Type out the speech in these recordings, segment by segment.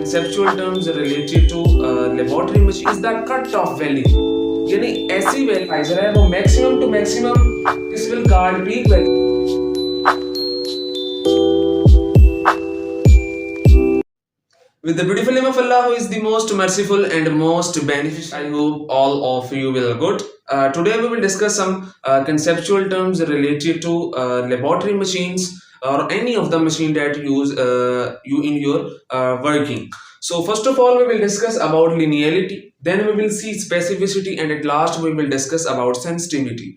conceptual terms related to laboratory machine is the cut off value. यानी ऐसी वैल्यूलाइजर है वो maximum to maximum this will guard peak value with the beautiful name of Allah, who is the most merciful and most beneficial. I hope all of you will good. Today we will discuss some conceptual terms related to laboratory machines or any of the machine that you in your working. So first of all we will discuss about linearity, then we will see specificity, and at last we will discuss about sensitivity.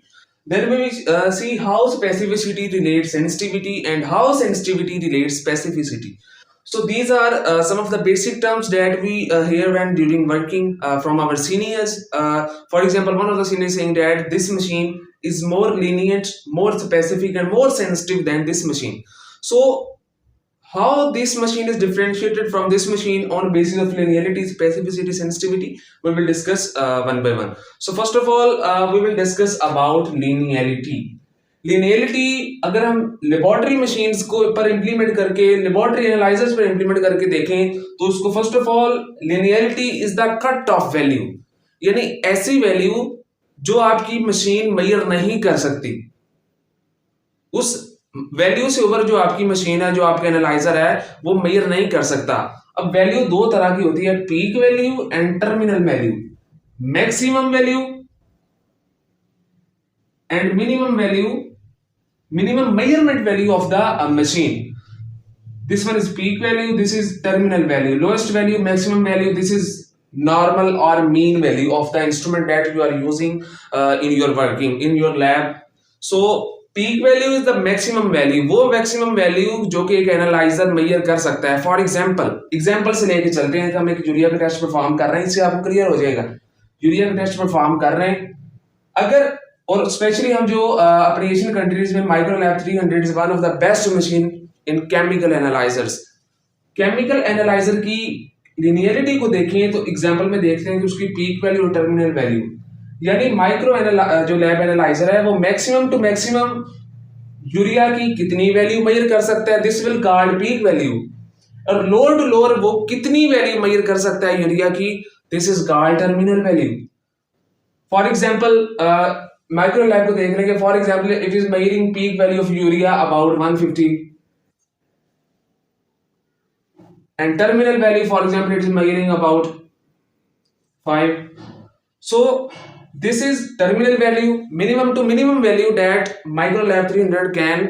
Then we will see how specificity relates sensitivity and how sensitivity relates specificity. So these are some of the basic terms that we hear when during working from our seniors. For example, one of the seniors saying that this machine is more lenient, more specific, and more sensitive than this machine. So how this machine is differentiated from this machine on basis of linearity, specificity, sensitivity, we will discuss one by one. So first of all, we will discuss about linearity. Linearity अगर हम laboratory machines को पर implement करके laboratory analysers पर implement करके देखें तो उसको first of all linearity is the cut off value, यानी ऐसी वैल्यू जो आपकी मशीन मेजर नहीं कर सकती, उस वैल्यू से ऊपर जो आपकी मशीन है, जो आपका एनालाइजर है, वो मेजर नहीं कर सकता। अब वैल्यू दो तरह की होती है, peak value and terminal value, maximum value and minimum value, minimum measurement value of the machine. This one is peak value, this is terminal value. Lowest value, maximum value, this is normal or mean value of the instrument that you are using in your working in your lab. So peak value is the maximum value, वो maximum value जो कि एक analyser major कर सकता है। For example से लेके चलते हैं कि हम एक यूरिया का टेस्ट परफॉर्म कर रहे हैं, इससे आपको क्लियर हो जाएगा। यूरिया का टेस्ट परफॉर्म कर रहे हैं, अगर और स्पेशली हम जो अपने एशियन कंट्रीज में Microlab 300 is one of the best machine in chemical analysers. Chemical analyser की लिनियरिटी को देखें तो एग्जांपल में देखते हैं कि उसकी पीक वैल्यू और टर्मिनल वैल्यू, यानी जो लैब एनालाइजर है वो मैक्सिमम टू मैक्सिमम यूरिया की कितनी वैल्यू मेजर कर सकता है, this will guard peak value, और लोअर टू लोअर वो कितनी वैल्यू मेजर कर सकता है यूरिया की, this is guard terminal value. For example micro lab को देख रहे हैं, for example it is measuring peak value of urea about 150 and terminal value for example it is measuring about 5. So this is terminal value, minimum to minimum value that microlab 300 can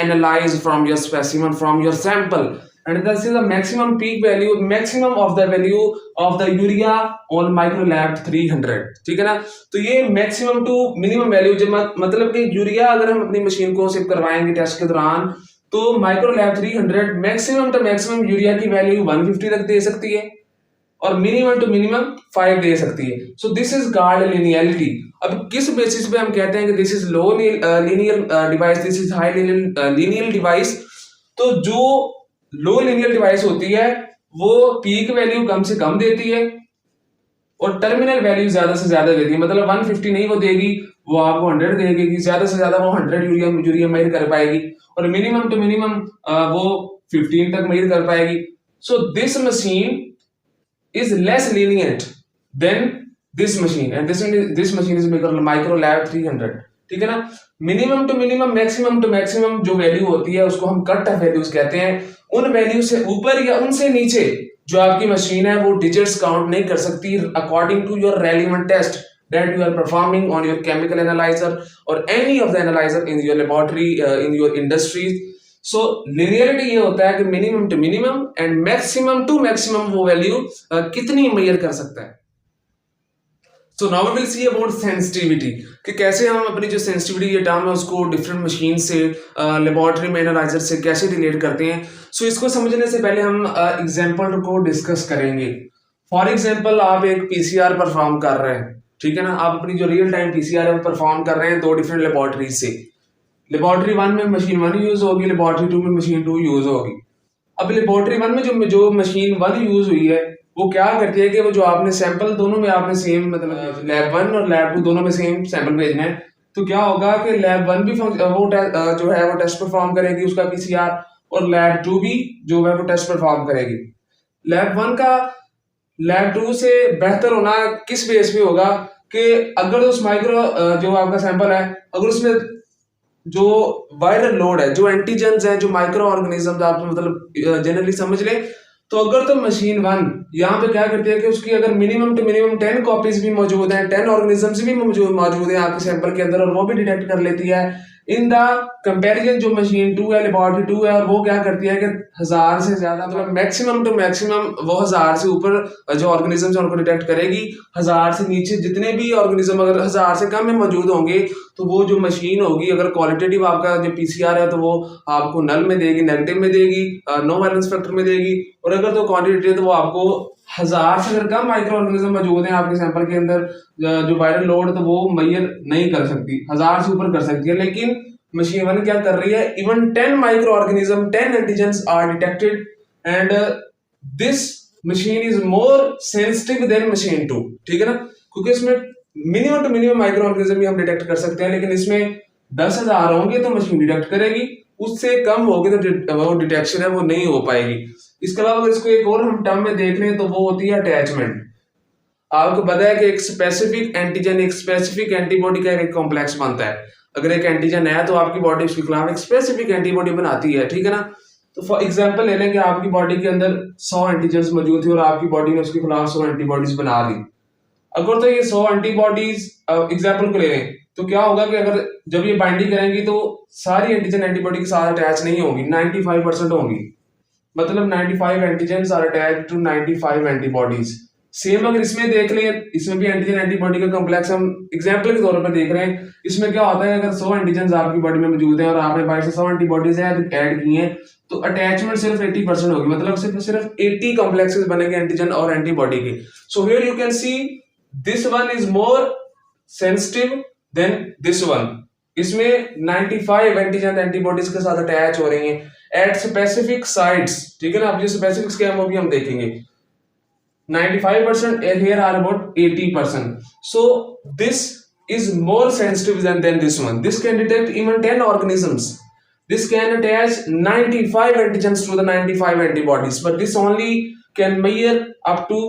analyze from your specimen, from your sample, and this is the maximum peak value, maximum of the value of the urea on microlab 300, ठीक है ना। तो ये maximum to minimum value जब मतलब कि urea अगर हम अपनी मशीन को सिप करवाएंगे टेस्ट के दौरान तो Microlab 300 maximum to maximum urea की वैल्यू 150 तक दे सकती है और मिनिमम टू मिनिमम 5 दे सकती है। So this is guard linearity. अब किस बेसिस पे हम कहते हैं कि this is low linear device, this is high linear device? तो जो लो लीनियर डिवाइस होती है वो पीक वैल्यू कम से कम देती है और टर्मिनल वैल्यू ज्यादा से ज्यादा देती है, मतलब 150 नहीं वो देगी, वो आपको 100 देगी, ज्यादा से ज्यादा वो 100 यूरिया मेजर कर पाएगी, और मिनिमम टू मिनिमम वो 15 तक मेजर कर पाएगी। So this machine is less lenient than this machine, and this machine is microlab 300, ठीक है ना। Minimum to minimum, maximum to maximum जो वैल्यू होती है उसको हम कट ऑफ वैल्यूज कहते हैं। उन वैल्यू से ऊपर या उनसे नीचे जो आपकी मशीन है वो डिजिट्स काउंट नहीं कर सकती according to your relevant test that you are performing on your chemical analyzer or any of the analyzer in your laboratory in your industries. So linearity ये होता है कि minimum to minimum and maximum to maximum वो value कितनी measure कर सकता है। So now we will see about sensitivity, कि कैसे हम अपनी जो सेंसिटिविटी ये टर्म है उसको डिफरेंट मशीन से लेबोरेटरी में एनालाइजर से कैसे रिलेट करते हैं। सो इसको समझने से पहले हम एग्जांपल को डिस्कस करेंगे। फॉर एग्जांपल आप एक पीसीआर परफॉर्म कर रहे हैं, ठीक है ना, आप अपनी जो रियल टाइम पीसीआर है वो परफॉर्म कर रहे हैं दो डिफरेंट लेबोरेटरीज से। लेबोरेटरी 1 में मशीन 1 यूज होगी, लेबोरेटरी 2 में मशीन 2 यूज होगी। अब लेबोरेटरी 1 में जो मशीन 1 यूज हुई है वो क्या करती है कि वो जो आपने सैंपल दोनों में आपने सेम, मतलब लैब 1 और लैब 2 दोनों में सेम सैंपल भेजना है, तो क्या होगा कि लैब 1 भी वो जो है वो टेस्ट परफॉर्म करेगी उसका पीसीआर, और लैब 2 भी जो है वो टेस्ट परफॉर्म करेगी। लैब 1 का लैब 2 से बेहतर होना किस बेस पे होगा कि अगर उस माइक्रो जो आपका सैंपल है, अगर उसमें जो वायरल लोड है, जो एंटीजेंस हैं, जो माइक्रो ऑर्गेनिज्म आप मतलब जनरली समझ लें, तो अगर तो मशीन 1 यहाँ पे क्या करती है कि उसकी अगर मिनिमम टू मिनिमम 10 कॉपीज भी मौजूद हैं, 10 ऑर्गेनिजम्स भी मौजूद हैं आपके सैंपल के अंदर, और वो भी डिटेक्ट कर लेती है इन द कंपैरिजन जो मशीन 2 है, लेबोरेटरी 2 है, और वो क्या करती है कि 1000 से ज्यादा मतलब मैक्सिमम टू मैक्सिमम वो 1000 से ऊपर जो ऑर्गेनिजम्स है उनको डिटेक्ट करेगी। 1000 से नीचे जितने भी ऑर्गेनिज्म अगर 1000 से कम में मौजूद होंगे तो वो जो मशीन होगी, अगर क्वालिटेटिव आपका जो पीसीआर है तो वो आपको नल में देगी, नेगेटिव में देगी, नो वैलेंस फैक्टर में देगी, और अगर तो क्वांटिटी है तो वो आपको 1000 से अगर कम माइक्रो ऑर्गेनिज्म मौजूद हैं आपके सैंपल के अंदर जो वायरल लोड, तो वो मैयर नहीं कर सकती, 1000 से ऊपर कर सकती है। लेकिन मशीन 1 क्या कर रही है, even 10 microorganism, 10 antigens are detected, and this machine is more sensitive than machine 2। ठीक है ना, क्योंकि इसमें minimum to minimum microorganism भी हम डिटेक्ट कर सकते हैं, लेकिन इसमें 10,000 होंगे तो मशीन डिटेक्ट करेगी, उससे कम होगी तो वो डिटेक्शन है वो नहीं हो पाएगी। इसके अलावा अगर इसको एक और हम टर्म में देख लें तो वो होती है अटैचमेंट। आपको पता है कि एक स्पेसिफिक एंटीजन एक स्पेसिफिक एंटीबॉडी का एक कॉम्प्लेक्स बनता है। अगर एक एंटीजन है तो आपकी बॉडी उसके खिलाफ एक स्पेसिफिक एंटीबॉडी बनाती है। ठीक है ना, तो फॉर एग्जांपल ले लें कि आपकी बॉडी के अंदर 100 एंटीजन मौजूद थे और आपकी बॉडी ने उसके खिलाफ 100 एंटीबॉडीज बना दी। अगर तो ये 100 एंटीबॉडीज एग्जांपल को ले लें तो क्या होगा कि अगर जब ये बाइंडिंग करेंगी तो सारी एंटीजन एंटीबॉडी के साथ अटैच नहीं होंगी, 95% होंगी, मतलब 95 antigens are attached to 95 antibodies. Same अगर इसमें देख लें, इसमें भी एंटीजन एंटीबॉडी का कॉम्प्लेक्स हम एग्जांपल के तौर पर देख रहे हैं। इसमें क्या होता है, अगर 100 एंटीजन आपकी बॉडी में मौजूद है और आपने बाहर से 100 एंटीबॉडीज ऐड की हैं तो अटैचमेंट सिर्फ 80% होगी, मतलब सिर्फ 80 कॉम्प्लेक्सेस बनेंगे एंटीजन और एंटीबॉडी के। So here you can see this one is more sensitive then this one. इसमें 95 एंटीजन एंटीबॉडीज के साथ अटैच हो रही हैं एट स्पेसिफिक साइट्स। ठीक है ना, अब जो स्पेसिफिक क्या है वो भी हम देखेंगे। 95% here are about 80%. So this is more sensitive than this one. This can detect even 10 organisms. This can attach 95 antigens to the 95 antibodies, but this only can measure up to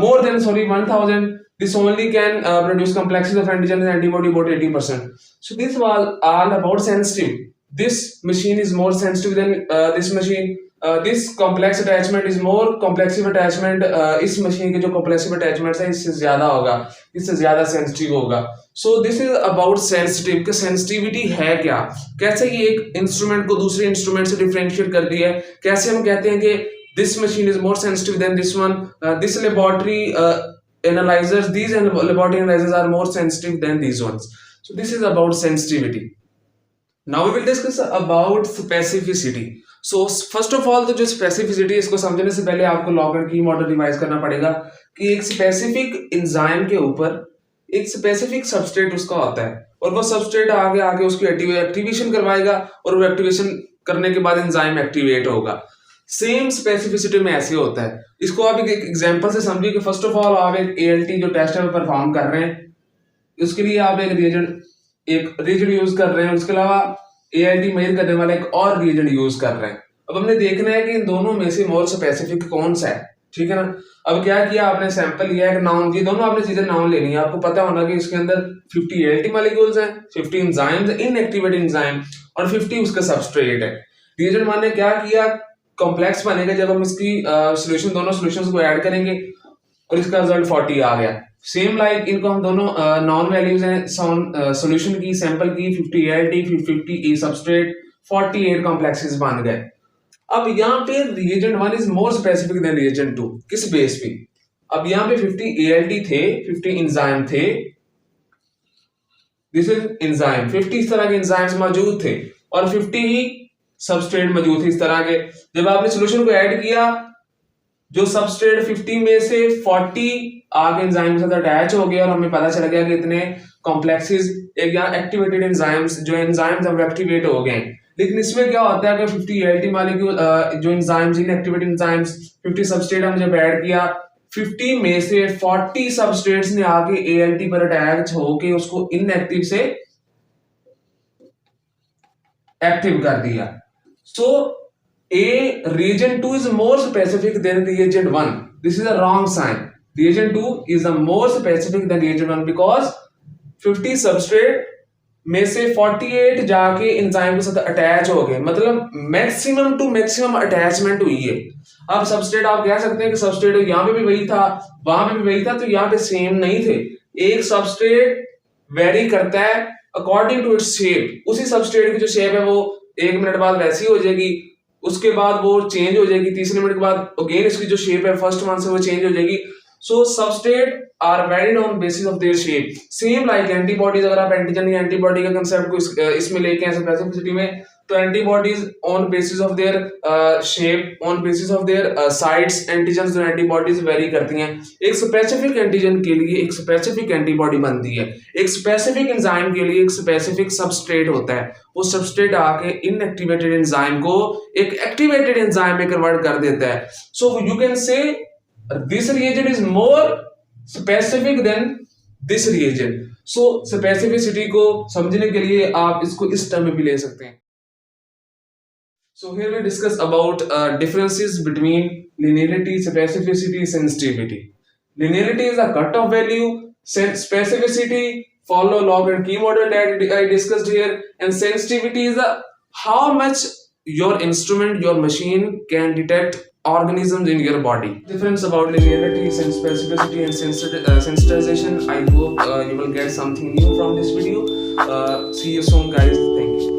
more than 1000. This only can produce complexes of antigen and antibody about 80%. So this was all about sensitive. This machine is more sensitive than this machine. This complex attachment is more complexive attachment. इस machine के जो complexive attachments है इससे ज़्यादा होगा, इससे ज़्यादा sensitive होगा. So this is about sensitive कि sensitivity है क्या, कैसे ये एक instrument को दूसरे instrument से differentiate करती है, कैसे हम कहते हैं कि this machine is more sensitive than this one. This laboratory analyzers, these laboratory analyzers are more sensitive than these ones. So this is about sensitivity. Now we will discuss about specificity. So first of all, तो जो specificity है इसको समझने से पहले आपको log and की model revise करना पड़ेगा कि एक स्पेसिफिक एंजाइम के ऊपर एक स्पेसिफिक सबस्ट्रेट उसका होता है और वो सबस्ट्रेट आगे आगे उसकी एक्टिवेशन करवाएगा और वो एक्टिवेशन करने के बाद एंजाइम एक्टिवेट होगा। सेम स्पेसिफिसिटी में ऐसे होता है। इसको आप एक एग्जांपल से समझिए कि फर्स्ट ऑफ ऑल आप एक एएलटी जो टेस्ट है परफॉर्म कर रहे हैं, उसके लिए आप एक रिएजेंट यूज कर रहे हैं, उसके अलावा एएलटी मेजर करने वाला एक और रिएजेंट यूज कर रहे हैं। अब हमने देखना है कि इन दोनों में से मोर स्पेसिफिक कौन सा है। ठीक है ना, अब क्या किया आपने, सैंपल लिया है, नाउन, ये दोनों आपने चीजें नाउन लेनी है। आपको पता होना कि इसके अंदर 50 एएलटी मॉलिक्यूल्स हैं, 50 एंजाइम्स, इनएक्टिवेटेड एंजाइम, और 50 उसका सबस्ट्रेट है। रिएजेंट वन ने क्या किया, कॉम्प्लेक्स बनेगा जब हम इसकी सॉल्यूशन दोनों सॉल्यूशंस को ऐड करेंगे और इसका रिजल्ट 40 आ गया। सेम लाइक इनको हम दोनों नॉन वैल्यूज हैं सॉल्यूशन की, सैंपल की, 50 एएलटी, 50 ए सबस्ट्रेट, 48 कॉम्प्लेक्सेस बन गए। अब यहाँ पे reagent one is more specific than reagent two. किस बेस पे? अब यहाँ पे 50 एएलटी थे, 50 एंजाइम थे, दिस इज एंजाइम, 50 इस तरह के एंजाइम्स मौजूद थे और 50 ही सबस्ट्रेट मौजूद थे इस तरह के। जब आपने सॉल्यूशन को ऐड किया, जो सबस्ट्रेट 50 में से 40 आगे एंजाइम के साथ अटैच हो गए और हमें पता चल गया कि इतने कॉम्प्लेक्सेस एक यहाँ एक्टिवेटेड एंजाइम्स, जो एंजाइम्स अब एक्टिवेट हो गए। लेकिन इसमें क्या होता है कि 50 एएलटी मॉलिक्यूल जो एंजाइम्स, इनएक्टिवेटेड एंजाइम्स, 50 सबस्ट्रेट हम जब ऐड किया, 50 में से 40 सबस्ट्रेट्स ने आगे एएलटी पर अटैच होके उसको इनएक्टिव से एक्टिव कर दिया। सो A reagent 2 is more specific than reagent 1. This is a wrong sign. Reagent 2 is a more specific than reagent 1 because 50 substrate में से 48 जाके एंजाइम के साथ अटैच हो गए, मतलब मैक्सिमम टू मैक्सिमम अटैचमेंट हुई है। अब सबस्ट्रेट आप कह सकते हैं कि सबस्ट्रेट यहाँ पे भी वही था, वहां पे भी वही था, तो यहाँ पे सेम नहीं थे। एक सबस्ट्रेट वेरी करता है अकॉर्डिंग टू इट्स शेप। उसी सबस्ट्रेट की जो शेप है वो 1 मिनट बाद वैसी हो जाएगी, उसके बाद वो चेंज हो जाएगी, तीसरे मिनट के बाद अगेन इसकी जो शेप है फर्स्ट वन से वो चेंज हो जाएगी। So substrate are varied on basis of their shape, same like antibodies. अगर आप एंटीजन या एंटीबॉडी का कंसेप्ट को इसमें लेके आए स्पेसिफिसिटी में, तो antibodies on basis of their shape, on basis of there sites, antigens और एंटीबॉडीज वेरी करती हैं। एक स्पेसिफिक एंटीजन के लिए एक स्पेसिफिक एंटीबॉडी बनती है, एक स्पेसिफिक एंजाइम के लिए एक स्पेसिफिक सबस्ट्रेट होता है। वो सबस्ट्रेट आके इनएक्टिवेटेड एंजाइम को एक एक्टिवेटेड एंजाइम में कन्वर्ट कर देता है। So you can say this reagent is more specific than this reagent. So specificity को समझने के लिए आप इसको इस टर्म में भी ले सकते हैं। So here we discuss about differences between linearity, specificity, sensitivity. Linearity is a cutoff value. Specificity follow log and key model that I discussed here, and sensitivity is how much your instrument, your machine can detect organisms in your body. Difference about linearity, specificity and sensitization. I hope you will get something new from this video. See you soon guys. Thank you.